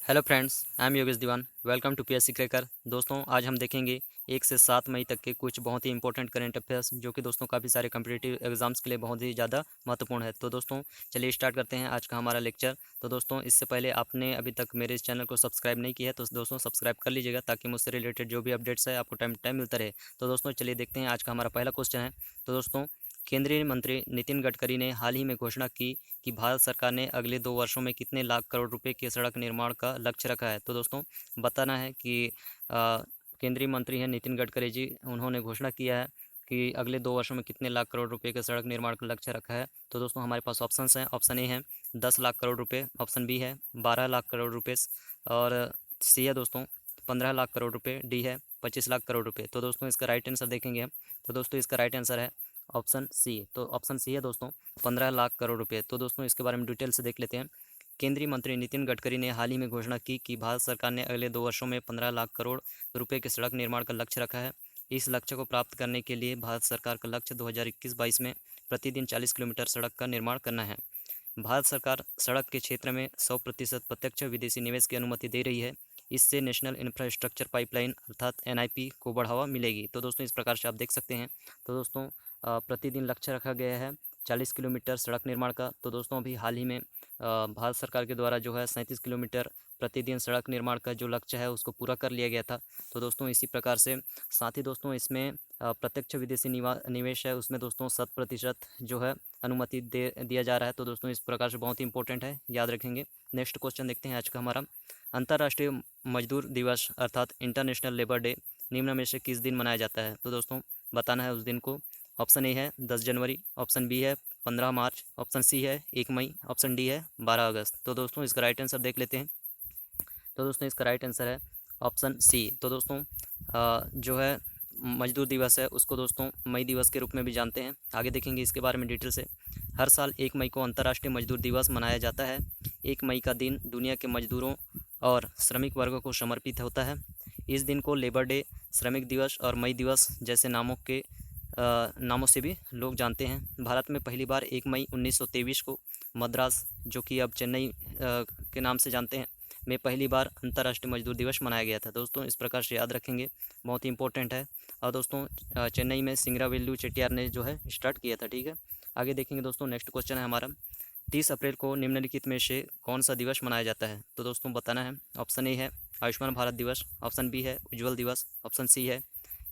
Hello friends, I am Yogesh Dewan. Welcome to PSC cracker. दोस्तों, आज हम देखेंगे 1 से 7 मई तक के कुछ बहुत ही इंपॉर्टेंट करंट अफेयर्स, जो कि दोस्तों काफ़ी सारे कॉम्पिटिटिव एग्जाम्स के लिए बहुत ही ज़्यादा महत्वपूर्ण है। तो दोस्तों, चलिए स्टार्ट करते हैं आज का हमारा लेक्चर। तो दोस्तों, इससे पहले आपने अभी तक मेरे इस चैनल को सब्सक्राइब नहीं किया है तो दोस्तों सब्सक्राइब कर लीजिएगा, ताकि मुझसे रिलेटेड जो भी अपडेट्स है आपको टाइम टाइम मिलता रहे। तो दोस्तों, चलिए देखते हैं आज का हमारा पहला क्वेश्चन है। तो दोस्तों, केंद्रीय मंत्री नितिन गडकरी ने हाल ही में घोषणा की कि भारत सरकार ने अगले 2 वर्षों में कितने लाख करोड़ रुपए के सड़क निर्माण का लक्ष्य रखा है। तो दोस्तों, बताना है कि केंद्रीय मंत्री हैं नितिन गडकरी जी, उन्होंने घोषणा किया है कि अगले 2 वर्षों में कितने लाख करोड़ रुपए के सड़क निर्माण का लक्ष्य रखा है। तो दोस्तों, हमारे पास ऑप्शंस हैं। ऑप्शन ए है 10 लाख करोड़ रुपए, ऑप्शन बी है 12 लाख करोड़ रुपए, और सी है दोस्तों 15 लाख करोड़ रुपए, डी है 25 लाख करोड़ रुपए। तो दोस्तों, इसका राइट आंसर देखेंगे हम। तो दोस्तों, इसका राइट आंसर है ऑप्शन सी। तो ऑप्शन सी है दोस्तों 15 लाख करोड़ रुपए। तो दोस्तों, इसके बारे में डिटेल से देख लेते हैं। केंद्रीय मंत्री नितिन गडकरी ने हाल ही में घोषणा की कि भारत सरकार ने अगले 2 वर्षों में 15 लाख करोड़ रुपए के सड़क निर्माण का लक्ष्य रखा है। इस लक्ष्य को प्राप्त करने के लिए भारत सरकार का लक्ष्य 2021-22 में प्रतिदिन 40 किलोमीटर सड़क का निर्माण करना है। भारत सरकार सड़क के क्षेत्र में 100% प्रत्यक्ष विदेशी निवेश की अनुमति दे रही है। इससे नेशनल इंफ्रास्ट्रक्चर पाइपलाइन अर्थात एनआईपी को बढ़ावा मिलेगी। तो दोस्तों, इस प्रकार से आप देख सकते हैं। तो दोस्तों, प्रतिदिन लक्ष्य रखा गया है 40 किलोमीटर सड़क निर्माण का। तो दोस्तों, अभी हाल ही में भारत सरकार के द्वारा जो है 37 किलोमीटर प्रतिदिन सड़क निर्माण का जो लक्ष्य है उसको पूरा कर लिया गया था। तो दोस्तों, इसी प्रकार से साथ ही दोस्तों इसमें प्रत्यक्ष विदेशी निवेश है, उसमें दोस्तों 100% जो है अनुमति दे दिया जा रहा है। तो दोस्तों, इस प्रकार से बहुत ही इंपॉर्टेंट है, याद रखेंगे। नेक्स्ट क्वेश्चन देखते हैं आज का हमारा। अंतर्राष्ट्रीय मजदूर दिवस अर्थात इंटरनेशनल लेबर डे निम्न में से किस दिन मनाया जाता है। तो दोस्तों, बताना है उस दिन को। ऑप्शन ए है 10 जनवरी, ऑप्शन बी है 15 मार्च, ऑप्शन सी है 1 मई, ऑप्शन डी है 12 अगस्त। तो दोस्तों, इसका राइट आंसर देख लेते हैं। तो दोस्तों, इसका राइट आंसर है ऑप्शन सी। तो दोस्तों, जो है मजदूर दिवस है उसको दोस्तों मई दिवस के रूप में भी जानते हैं। आगे देखेंगे इसके बारे में डिटेल से। हर साल 1 मई को अंतर्राष्ट्रीय मजदूर दिवस मनाया जाता है। 1 मई का दिन दुनिया के मजदूरों और श्रमिक वर्गों को समर्पित होता है। इस दिन को लेबर डे, श्रमिक दिवस और मई दिवस जैसे नामों से भी लोग जानते हैं। भारत में पहली बार 1 मई 1923 को मद्रास, जो कि अब चेन्नई के नाम से जानते हैं, में पहली बार अंतर्राष्ट्रीय मजदूर दिवस मनाया गया था। दोस्तों, इस प्रकार से याद रखेंगे, बहुत ही इंपॉर्टेंट है। और दोस्तों, चेन्नई में सिंगरावेल्लू चेट्टियार ने जो है स्टार्ट किया था। ठीक है, आगे देखेंगे दोस्तों। नेक्स्ट क्वेश्चन है हमारा, 30 अप्रैल को निम्नलिखित में से कौन सा दिवस मनाया जाता है। तो दोस्तों, बताना है। ऑप्शन ए है आयुष्मान भारत दिवस, ऑप्शन बी है उज्ज्वल दिवस, ऑप्शन सी है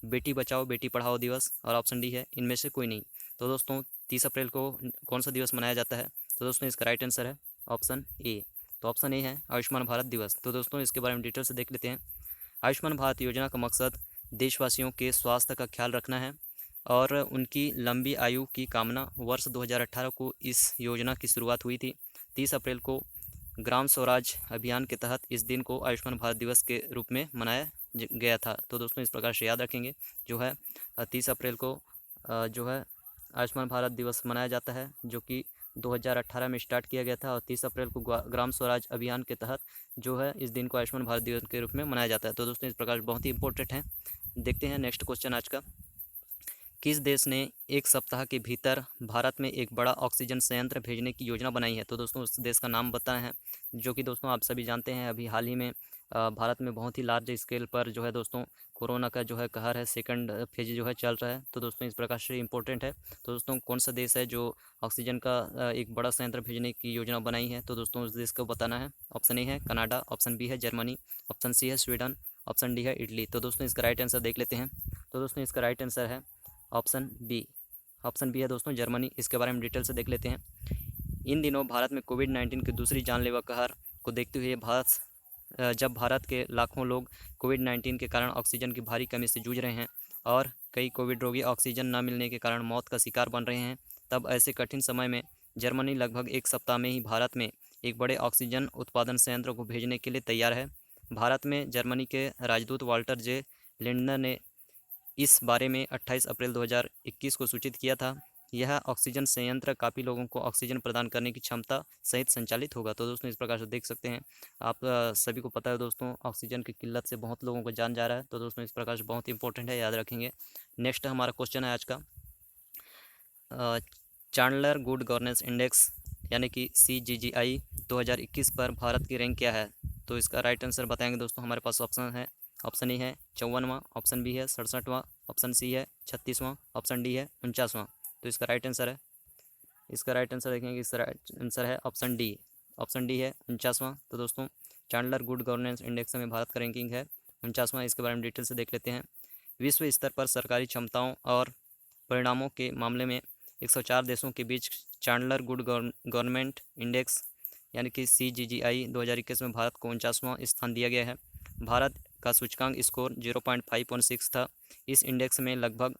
बेटी बचाओ बेटी पढ़ाओ दिवस, और ऑप्शन डी है इनमें से कोई नहीं। तो दोस्तों, 30 अप्रैल को कौन सा दिवस मनाया जाता है। तो दोस्तों, इसका राइट आंसर है ऑप्शन ए। तो ऑप्शन ए है आयुष्मान भारत दिवस। तो दोस्तों, इसके बारे में डिटेल से देख लेते हैं। आयुष्मान भारत योजना का मकसद देशवासियों के स्वास्थ्य का ख्याल रखना है और उनकी लंबी आयु की कामना। वर्ष 2018 को इस योजना की शुरुआत हुई थी। 30 अप्रैल को ग्राम स्वराज अभियान के तहत इस दिन को आयुष्मान भारत दिवस के रूप में मनाया गया था। तो दोस्तों, इस प्रकार से याद रखेंगे, जो है 30 अप्रैल को जो है आयुष्मान भारत दिवस मनाया जाता है, जो कि 2018 में स्टार्ट किया गया था, और 30 अप्रैल को ग्राम स्वराज अभियान के तहत जो है इस दिन को आयुष्मान भारत दिवस के रूप में मनाया जाता है। तो दोस्तों, इस प्रकार बहुत ही इंपॉर्टेंट है। देखते हैं नेक्स्ट क्वेश्चन आज का। किस देश ने 1 सप्ताह के भीतर भारत में एक बड़ा ऑक्सीजन संयंत्र भेजने की योजना बनाई है। तो दोस्तों, उस देश का नाम बताना है, जो कि दोस्तों आप सभी जानते हैं, अभी हाल ही में भारत में बहुत ही लार्ज स्केल पर जो है दोस्तों कोरोना का जो है कहर है, सेकंड फेज जो है चल रहा है। तो दोस्तों, इस प्रकार से इंपॉर्टेंट है। तो दोस्तों, कौन सा देश है जो ऑक्सीजन का एक बड़ा संयंत्र भेजने की योजना बनाई है। तो दोस्तों, उस देश को बताना है। ऑप्शन ए है कनाडा, ऑप्शन बी है जर्मनी, ऑप्शन सी है स्वीडन, ऑप्शन डी है इटली। तो दोस्तों, इसका राइट आंसर देख लेते हैं। तो दोस्तों, इसका राइट आंसर है ऑप्शन बी। ऑप्शन बी है दोस्तों जर्मनी। इसके बारे में डिटेल से देख लेते हैं। इन दिनों भारत में कोविड-19 की दूसरी जानलेवा कहर को देखते हुए जब भारत के लाखों लोग कोविड-19 के कारण ऑक्सीजन की भारी कमी से जूझ रहे हैं और कई कोविड रोगी ऑक्सीजन न मिलने के कारण मौत का शिकार बन रहे हैं, तब ऐसे कठिन समय में जर्मनी लगभग 1 सप्ताह में ही भारत में एक बड़े ऑक्सीजन उत्पादन संयंत्र को भेजने के लिए तैयार है। भारत में जर्मनी के राजदूत वाल्टर जे लिंडनर ने इस बारे में 28 अप्रैल 2021 को सूचित किया था। यह ऑक्सीजन संयंत्र काफ़ी लोगों को ऑक्सीजन प्रदान करने की क्षमता सहित संचालित होगा। तो दोस्तों, इस प्रकार से देख सकते हैं, आप सभी को पता है दोस्तों, ऑक्सीजन की किल्लत से बहुत लोगों को जान जा रहा है। तो दोस्तों, इस प्रकार से बहुत इंपॉर्टेंट है, याद रखेंगे। नेक्स्ट हमारा क्वेश्चन है आज का, चांडलर गुड गवर्नेंस इंडेक्स यानी कि CGGI 2021 पर भारत की रैंक क्या है। तो इसका राइट आंसर बताएंगे दोस्तों। हमारे पास ऑप्शन है, ऑप्शन ए है 54वां, ऑप्शन बी है 67वां, ऑप्शन सी है 36वां, ऑप्शन डी है 49वां। तो इसका राइट आंसर है, इसका राइट आंसर देखेंगे, इसका राइट आंसर है ऑप्शन डी। ऑप्शन डी है 49वां। तो दोस्तों चांडलर गुड गवर्नेंस इंडेक्स में भारत का रैंकिंग है 49वां। इसके बारे में डिटेल से देख लेते हैं। विश्व स्तर पर सरकारी क्षमताओं और परिणामों के मामले में 104 देशों के बीच चांडलर गुड गवर्नमेंट इंडेक्स यानी कि CGGI 2021 में भारत को 49वां स्थान दिया गया है। भारत का सूचकांक स्कोर 0.516 था। इस इंडेक्स में लगभग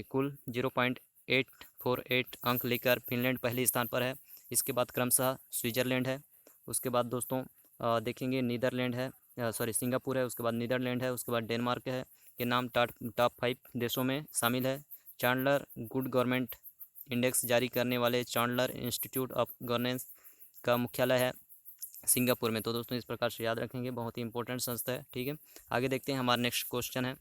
कुल 0.848 अंक लेकर फिनलैंड पहले स्थान पर है। इसके बाद क्रमशः स्विट्ज़रलैंड है, उसके बाद दोस्तों देखेंगे नीदरलैंड है, सिंगापुर है, उसके बाद नीदरलैंड है, उसके बाद डेनमार्क है। ये नाम टॉप 5 देशों में शामिल है। चांडलर गुड गवर्नमेंट इंडेक्स जारी करने वाले चांडलर इंस्टीट्यूट ऑफ गवर्नेंस का मुख्यालय है सिंगापुर में। तो दोस्तों इस प्रकार से याद रखेंगे, बहुत ही इंपॉर्टेंट संस्था है, ठीक है। आगे देखते हैं, हमारा नेक्स्ट क्वेश्चन है,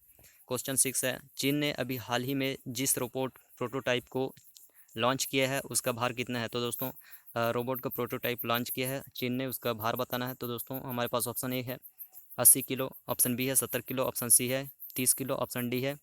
क्वेश्चन 6 है। चीन ने अभी हाल ही में जिस रोबोट प्रोटोटाइप को लॉन्च किया है उसका भार कितना है। तो दोस्तों रोबोट का प्रोटोटाइप लॉन्च किया है चीन ने, उसका भार बताना है। तो दोस्तों हमारे पास ऑप्शन ए है 80 किलो, ऑप्शन बी है 70 किलो, ऑप्शन सी है 30 किलो, ऑप्शन डी है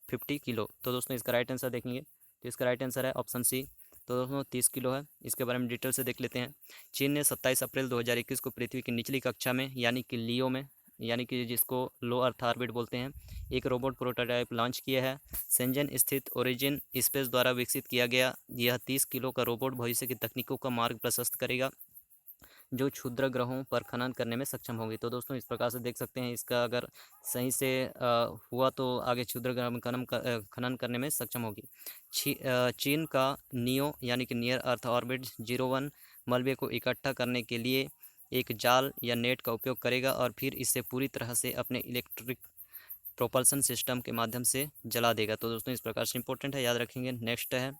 50 किलो। तो दोस्तों इसका राइट आंसर देखेंगे, तो इसका राइट आंसर है ऑप्शन सी। तो दोस्तों 30 किलो है। इसके बारे में डिटेल से देख लेते हैं। चीन ने 27 अप्रैल 2021 को पृथ्वी की निचली कक्षा में यानी कि लियो में, यानी कि जिसको लो अर्थ ऑर्बिट बोलते हैं, एक रोबोट प्रोटोटाइप लॉन्च किया है। शेंजन स्थित ओरिजिन स्पेस द्वारा विकसित किया गया यह 30 किलो का रोबोट भविष्य की तकनीकों का मार्ग प्रशस्त करेगा जो क्षुद्र ग्रहों पर खनन करने में सक्षम होगी। तो दोस्तों इस प्रकार से देख सकते हैं, इसका अगर सही से हुआ तो आगे क्षुद्र ग्रह में खनन करने में सक्षम होगी। चीन का नियो यानी कि नियर अर्थ ऑर्बिट 01 मलबे को इकट्ठा करने के लिए एक जाल या नेट का उपयोग करेगा और फिर इसे पूरी तरह से अपने इलेक्ट्रिक प्रोपल्सन सिस्टम के माध्यम से जला देगा। तो दोस्तों इस प्रकार से इंपॉर्टेंट है, याद रखेंगे। नेक्स्ट है,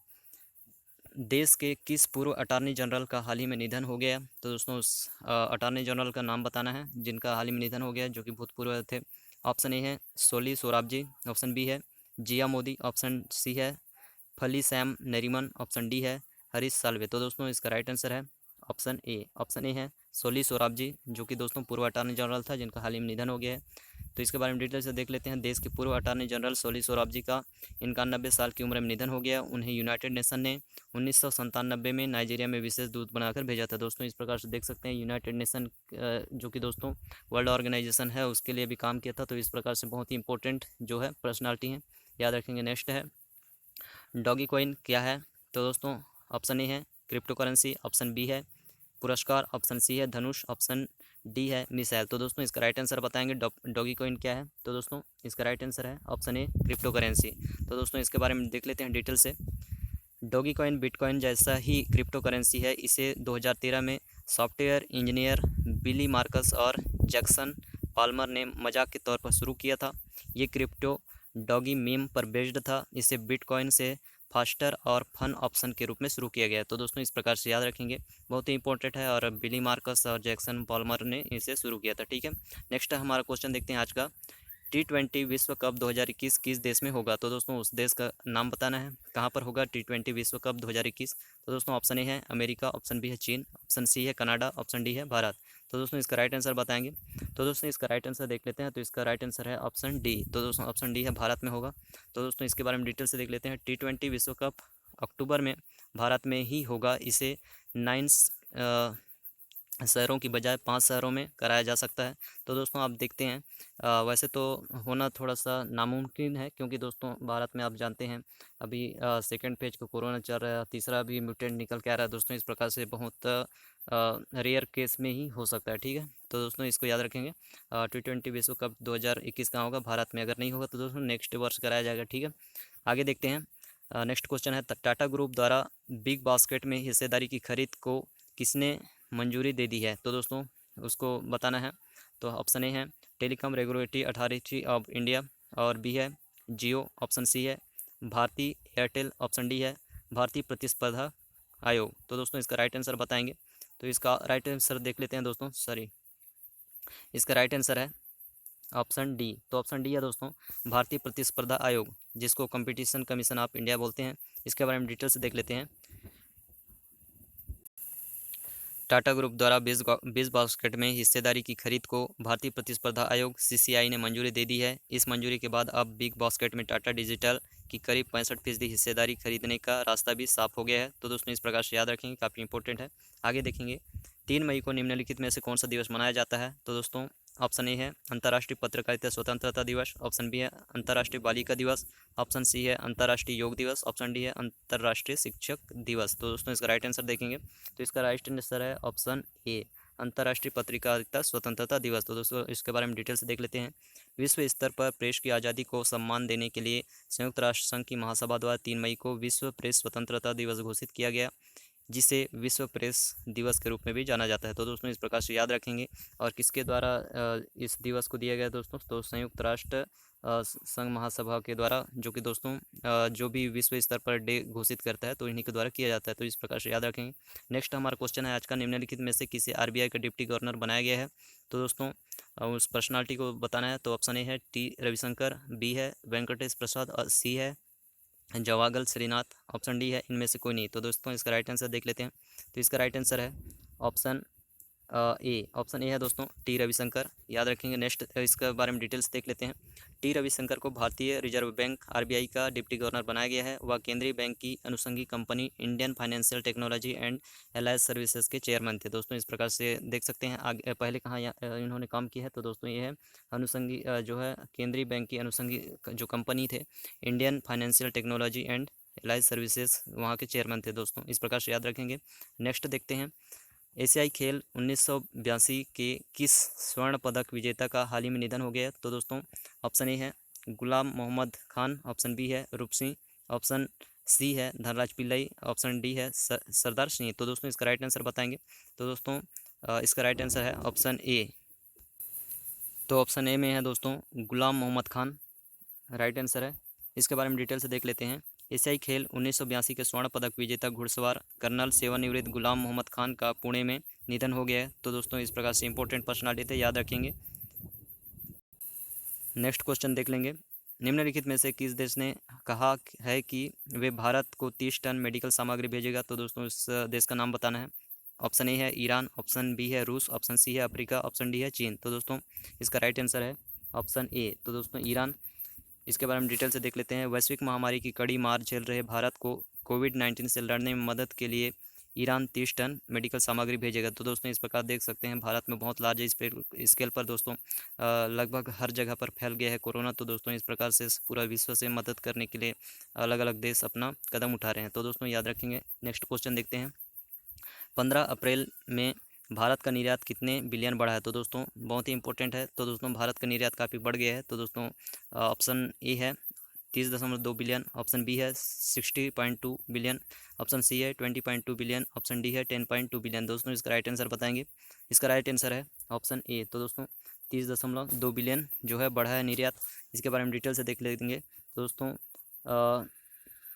देश के किस पूर्व अटॉर्नी जनरल का हाल ही में निधन हो गया। तो दोस्तों उस अटॉर्नी जनरल का नाम बताना है जिनका हाल ही में निधन हो गया, जो कि भूतपूर्व थे। ऑप्शन ए है सोली सोराबजी, ऑप्शन बी है जिया मोदी, ऑप्शन सी है फली सैम नरीमन, ऑप्शन डी है हरीश साल्वे। तो दोस्तों इसका राइट आंसर है ऑप्शन ए। ऑप्शन ए है सोली सोराबजी, जो कि दोस्तों पूर्व अटॉर्नी जनरल था जिनका हाल ही में निधन हो गया है। तो इसके बारे में डिटेल से देख लेते हैं। देश के पूर्व अटॉर्नी जनरल सोली सोराबजी का 91 साल की उम्र में निधन हो गया। उन्हें यूनाइटेड नेशन ने 1997 में नाइजीरिया में विशेष दूत बनाकर भेजा था। दोस्तों इस प्रकार से देख सकते हैं, यूनाइटेड नेशन जो कि दोस्तों वर्ल्ड ऑर्गेनाइजेशन है, उसके लिए भी काम किया था। तो इस प्रकार से बहुत ही इंपॉर्टेंट जो है पर्सनालिटी है, याद रखेंगे। नेक्स्ट है, डॉगी कॉइन क्या है। तो दोस्तों ऑप्शन ए है क्रिप्टो करेंसी, ऑप्शन बी है पुरस्कार, ऑप्शन सी है धनुष, ऑप्शन डी है मिसाइल। तो दोस्तों इसका राइट आंसर बताएंगे डॉगी कॉइन क्या है। तो दोस्तों इसका राइट आंसर है ऑप्शन ए क्रिप्टो करेंसी। तो दोस्तों इसके बारे में देख लेते हैं डिटेल से। डॉगी कॉइन बिटकॉइन जैसा ही क्रिप्टो करेंसी है। इसे 2013 में सॉफ्टवेयर इंजीनियर बिली मार्कस और जैक्सन पाल्मर ने मजाक के तौर पर शुरू किया था। ये क्रिप्टो डॉगी मीम पर बेस्ड था। इसे बिटकॉइन से फास्टर और फन ऑप्शन के रूप में शुरू किया गया। तो दोस्तों इस प्रकार से याद रखेंगे, बहुत ही इंपॉर्टेंट है, और बिली मार्कस और जैक्सन पाल्मर ने इसे शुरू किया था, ठीक है। नेक्स्ट हमारा क्वेश्चन देखते हैं आज का। T20 विश्व कप 2021 किस देश में होगा। तो दोस्तों उस देश का नाम बताना है, कहाँ पर होगा T20 विश्व कप 2021। तो दोस्तों ऑप्शन ए है अमेरिका, ऑप्शन बी है चीन, ऑप्शन सी है कनाडा, ऑप्शन डी है भारत। तो दोस्तों इसका राइट आंसर बताएंगे। तो दोस्तों इसका राइट आंसर देख लेते हैं। तो इसका राइट आंसर है ऑप्शन डी। तो दोस्तों ऑप्शन डी है भारत में होगा। तो दोस्तों इसके बारे में डिटेल से देख लेते हैं। T20 विश्व कप अक्टूबर में भारत में ही होगा। इसे 9 शहरों की बजाय 5 शहरों में कराया जा सकता है। तो दोस्तों आप देखते हैं, वैसे तो होना थोड़ा सा नामुमकिन है, क्योंकि दोस्तों भारत में आप जानते हैं अभी सेकंड फेज का कोरोना चल रहा है, तीसरा भी म्यूटेंट निकल के आ रहा है। दोस्तों इस प्रकार से बहुत रेयर केस में ही हो सकता है, ठीक है। तो दोस्तों इसको याद रखेंगे। T20 विश्व कप 2021 कहाँ होगा, भारत में। अगर नहीं होगा तो दोस्तों नेक्स्ट वर्ष कराया जाएगा, ठीक है। आगे देखते हैं। नेक्स्ट क्वेश्चन है, टाटा ग्रुप द्वारा बिग बास्केट में हिस्सेदारी की खरीद को किसने मंजूरी दे दी है। तो दोस्तों उसको बताना है। तो ऑप्शन ए है telecom regulatory authority of India, और बी है जियो, ऑप्शन सी है भारती एयरटेल, ऑप्शन डी है भारतीय प्रतिस्पर्धा आयोग। तो दोस्तों इसका राइट आंसर बताएंगे। तो इसका राइट आंसर देख लेते हैं दोस्तों। इसका राइट आंसर है ऑप्शन डी। तो ऑप्शन डी है दोस्तों भारतीय प्रतिस्पर्धा आयोग, जिसको कंपटीशन कमीशन ऑफ इंडिया बोलते हैं। इसके बारे में डिटेल से देख लेते हैं। टाटा ग्रुप द्वारा 20 बास्केट में हिस्सेदारी की खरीद को भारतीय प्रतिस्पर्धा आयोग (CCI) ने मंजूरी दे दी है। इस मंजूरी के बाद अब बिग बास्केट में टाटा डिजिटल की करीब 65% हिस्सेदारी खरीदने का रास्ता भी साफ हो गया है। तो दोस्तों इस प्रकार से याद रखेंगे, काफ़ी इंपॉर्टेंट है। आगे देखेंगे 3 मई को निम्नलिखित में से कौन सा दिवस मनाया जाता है। तो दोस्तों ऑप्शन ए है अंतर्राष्ट्रीय पत्रकारिता स्वतंत्रता दिवस, ऑप्शन बी है अंतर्राष्ट्रीय बालिका दिवस, ऑप्शन सी है अंतर्राष्ट्रीय योग दिवस, ऑप्शन डी है अंतर्राष्ट्रीय शिक्षक दिवस। तो दोस्तों इसका राइट आंसर देखेंगे तो इसका राइट आंसर है ऑप्शन ए, अंतर्राष्ट्रीय पत्रकारिता स्वतंत्रता दिवस। तो दोस्तों इसके बारे में डिटेल से देख लेते हैं। विश्व स्तर पर प्रेस की आज़ादी को सम्मान देने के लिए संयुक्त राष्ट्र संघ की महासभा द्वारा 3 मई को विश्व प्रेस स्वतंत्रता दिवस घोषित किया गया, जिसे विश्व प्रेस दिवस के रूप में भी जाना जाता है। तो दोस्तों इस प्रकार से याद रखेंगे। और किसके द्वारा इस दिवस को दिया गया दोस्तों, तो संयुक्त राष्ट्र संघ महासभा के द्वारा, जो कि दोस्तों जो भी विश्व स्तर पर डे घोषित करता है तो इन्हीं के द्वारा किया जाता है। तो इस प्रकार से याद रखेंगे। नेक्स्ट हमारा क्वेश्चन है आज का, निम्नलिखित में से किसे RBI का डिप्टी गवर्नर बनाया गया है। तो दोस्तों उस पर्सनालिटी को बताना है। तो ऑप्शन ए है T रविशंकर, बी है वेंकटेश प्रसाद और सी है जवागल श्रीनाथ, ऑप्शन डी है इनमें से कोई नहीं। तो दोस्तों इसका राइट आंसर देख लेते हैं। तो इसका राइट आंसर है ऑप्शन ए, ऑप्शन ए है दोस्तों T रविशंकर, याद रखेंगे। नेक्स्ट इसके बारे में डिटेल्स देख लेते हैं। T रविशंकर को भारतीय रिजर्व बैंक RBI का डिप्टी गवर्नर बनाया गया है। वह केंद्रीय बैंक की अनुषंगी company Indian financial technology and allied services के चेयरमैन थे। दोस्तों इस प्रकार से देख सकते हैं आगे पहले कहाँ इन्होंने काम किया है। तो दोस्तों ये है अनुषंगी जो है केंद्रीय बैंक की अनुषंगी जो कंपनी थे Indian financial technology and allied services, वहाँ के चेयरमैन थे। दोस्तों इस प्रकार से याद रखेंगे। नेक्स्ट देखते हैं, एशियाई खेल 1982 के किस स्वर्ण पदक विजेता का हाल ही में निधन हो गया है। तो दोस्तों ऑप्शन ए है गुलाम मोहम्मद खान, ऑप्शन बी है रूप सिंह, ऑप्शन सी है धनराज पिल्लई, ऑप्शन डी है सरदार सिंह। तो दोस्तों इसका राइट आंसर बताएंगे। तो दोस्तों इसका राइट आंसर है ऑप्शन ए। तो ऑप्शन ए में है दोस्तों गुलाम मोहम्मद खान, राइट आंसर है। इसके बारे में डिटेल से देख लेते हैं। एशियाई खेल 1982 के स्वर्ण पदक विजेता घुड़सवार कर्नल सेवानिवृत्त गुलाम मोहम्मद खान का पुणे में निधन हो गया है। तो दोस्तों इस प्रकार से इंपॉर्टेंट पर्सनालिटी थे, याद रखेंगे। नेक्स्ट क्वेश्चन देख लेंगे, निम्नलिखित में से किस देश ने कहा है कि वे भारत को 30 टन मेडिकल सामग्री भेजेगा। तो दोस्तों इस देश का नाम बताना है। ऑप्शन ए है ईरान, ऑप्शन बी है रूस, ऑप्शन सी है अफ्रीका, ऑप्शन डी है चीन। तो दोस्तों इसका राइट आंसर है ऑप्शन ए। तो दोस्तों ईरान, इसके बारे में डिटेल से देख लेते हैं। वैश्विक महामारी की कड़ी मार झेल रहे भारत को कोविड-19 से लड़ने में मदद के लिए ईरान 30 टन मेडिकल सामग्री भेजेगा। तो दोस्तों इस प्रकार देख सकते हैं भारत में बहुत लार्ज स्केल पर दोस्तों लगभग हर जगह पर फैल गया है कोरोना। तो दोस्तों इस प्रकार से पूरा विश्व से मदद करने के लिए अलग अलग देश अपना कदम उठा रहे हैं। तो दोस्तों याद रखेंगे। नेक्स्ट क्वेश्चन देखते हैं, 15 अप्रैल में भारत का निर्यात कितने बिलियन बढ़ा है। तो दोस्तों बहुत ही इंपॉर्टेंट है। तो दोस्तों भारत का निर्यात काफ़ी बढ़ गया है। तो दोस्तों ऑप्शन ए है 30.2 बिलियन, ऑप्शन बी है 60.2 बिलियन, ऑप्शन सी है 20.2 बिलियन, ऑप्शन डी है 10.2 बिलियन। दोस्तों इसका राइट आंसर बताएंगे। इसका राइट आंसर है ऑप्शन ए। तो दोस्तों 30.2 बिलियन जो है बढ़ा है निर्यात। इसके बारे में डिटेल से देख लेंगे। तो दोस्तों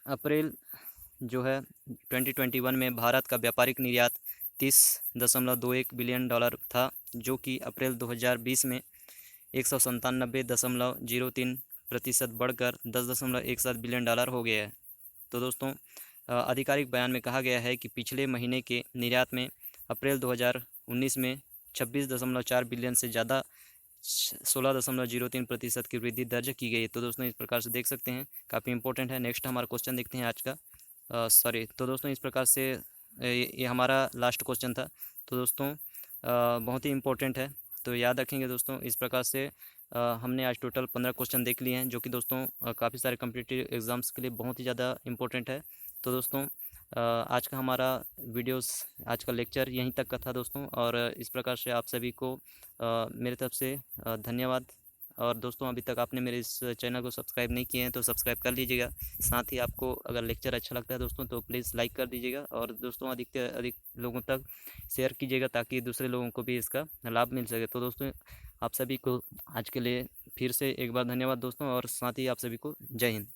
अप्रैल जो है 2021 में भारत का व्यापारिक निर्यात 30.21 बिलियन डॉलर था, जो कि अप्रैल 2020 में 197.03% बढ़कर 10.17 बिलियन डॉलर हो गया है। तो दोस्तों आधिकारिक बयान में कहा गया है कि पिछले महीने के निर्यात में अप्रैल 2019 में 26.4 बिलियन से ज़्यादा 16.03% की वृद्धि दर्ज की गई। तो दोस्तों इस प्रकार से देख सकते हैं, काफ़ी इंपॉर्टेंट है। नेक्स्ट हमारा क्वेश्चन देखते हैं आज का। तो दोस्तों इस प्रकार से ये हमारा लास्ट क्वेश्चन था। तो दोस्तों बहुत ही इम्पोर्टेंट है, तो याद रखेंगे दोस्तों। इस प्रकार से हमने आज टोटल 15 क्वेश्चन देख लिए हैं, जो कि दोस्तों काफ़ी सारे कॉम्पिटिटिव एग्ज़ाम्स के लिए बहुत ही ज़्यादा इम्पोर्टेंट है। तो दोस्तों आज का हमारा वीडियोस, आज का लेक्चर यहीं तक का था दोस्तों। और इस प्रकार से आप सभी को मेरे तरफ से धन्यवाद। और दोस्तों अभी तक आपने मेरे इस चैनल को सब्सक्राइब नहीं किए हैं तो सब्सक्राइब कर लीजिएगा। साथ ही आपको अगर लेक्चर अच्छा लगता है दोस्तों तो प्लीज़ लाइक कर दीजिएगा, और दोस्तों अधिक से अधिक लोगों तक शेयर कीजिएगा, ताकि दूसरे लोगों को भी इसका लाभ मिल सके। तो दोस्तों आप सभी को आज के लिए फिर से एक बार धन्यवाद दोस्तों, और साथ ही आप सभी को जय हिंद।